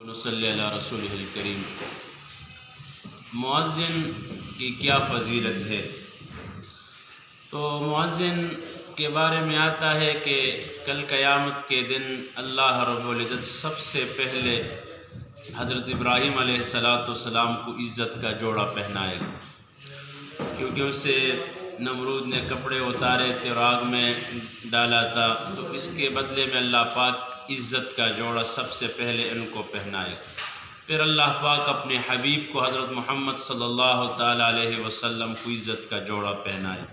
نصلی علی رسول الکریم۔ مؤذن کی کیا فضیلت ہے؟ تو مؤذن کے بارے میں آتا ہے کہ کل قیامت کے دن اللہ رب العزت سب سے پہلے حضرت ابراہیم علیہ السلام کو عزت کا جوڑا پہنائے گا، کیونکہ اسے نمرود نے کپڑے اتارے تھے اور آگ میں ڈالا تھا، تو اس کے بدلے میں اللہ پاک عزت کا جوڑا سب سے پہلے ان کو پہنائے گا۔ پھر اللہ پاک اپنے حبیب کو حضرت محمد صلی اللہ تعالیٰ علیہ وسلم کو عزت کا جوڑا پہنائے،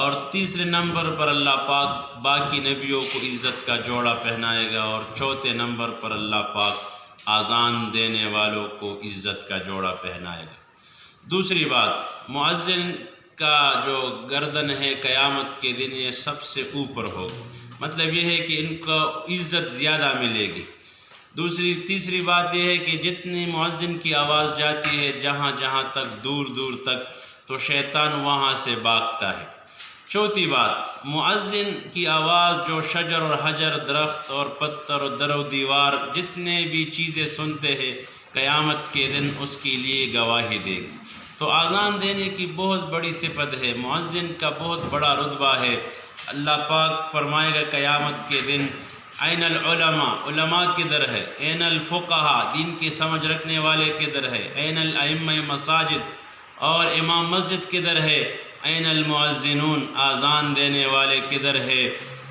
اور تیسرے نمبر پر اللہ پاک باقی نبیوں کو عزت کا جوڑا پہنائے گا، اور چوتھے نمبر پر اللہ پاک اذان دینے والوں کو عزت کا جوڑا پہنائے گا۔ دوسری بات، مؤذن کا جو گردن ہے قیامت کے دن یہ سب سے اوپر ہوگا، مطلب یہ ہے کہ ان کو عزت زیادہ ملے گی۔ تیسری بات یہ ہے کہ جتنی مؤذن کی آواز جاتی ہے جہاں جہاں تک دور دور تک، تو شیطان وہاں سے بھاگتا ہے۔ چوتھی بات، مؤذن کی آواز جو شجر اور حجر، درخت اور پتھر اور در و دیوار جتنے بھی چیزیں سنتے ہیں قیامت کے دن اس کے لیے گواہی دے گی۔ تو اذان دینے کی بہت بڑی صفت ہے، مؤذن کا بہت بڑا رتبہ ہے۔ اللہ پاک فرمائے گا قیامت کے دن، این العلماء، علماء کدھر ہے؟ این الفقہاء، دین کی سمجھ رکھنے والے کدھر ہے؟ این الائمہ مساجد، اور امام مسجد کدھر ہے؟ این المؤذنون، اذان دینے والے کدھر ہے؟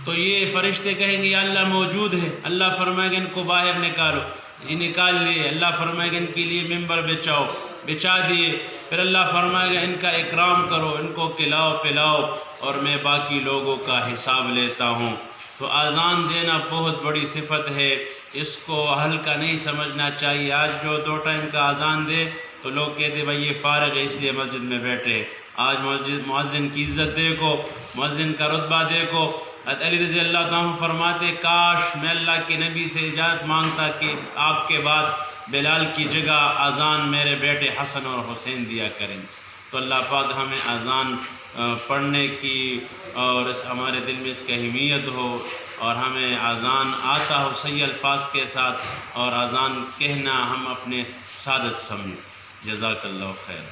تو یہ فرشتے کہیں گے یا اللہ موجود ہے۔ اللہ فرمائے گا ان کو باہر نکالو، یہ نکال لیے۔ اللہ فرمائے گا ان کے لیے ممبر بچاؤ، بچا دیے۔ پھر اللہ فرمائے گا ان کا اکرام کرو، ان کو کھلاؤ پلاؤ، اور میں باقی لوگوں کا حساب لیتا ہوں۔ تو اذان دینا بہت بڑی صفت ہے، اس کو ہلکا نہیں سمجھنا چاہیے۔ آج جو 2 ٹائم کا اذان دے تو لوگ کہتے بھائی یہ فارغ ہے اس لیے مسجد میں بیٹھے۔ آج مؤذن کی عزت دیکھو، مؤذن کا رتبہ دیکھو۔ حضرت علی رضی اللہ عنہ فرماتے کاش میں اللہ کے نبی سے اجازت مانگتا کہ آپ کے بعد بلال کی جگہ اذان میرے بیٹے حسن اور حسین دیا کریں۔ تو اللہ پاک ہمیں اذان پڑھنے کی اور ہمارے دل میں اس کی اہمیت ہو، اور ہمیں اذان آتا ہو صحیح الفاظ کے ساتھ، اور اذان کہنا ہم اپنے سعادت سمجھیں۔ جزاک اللہ خیر۔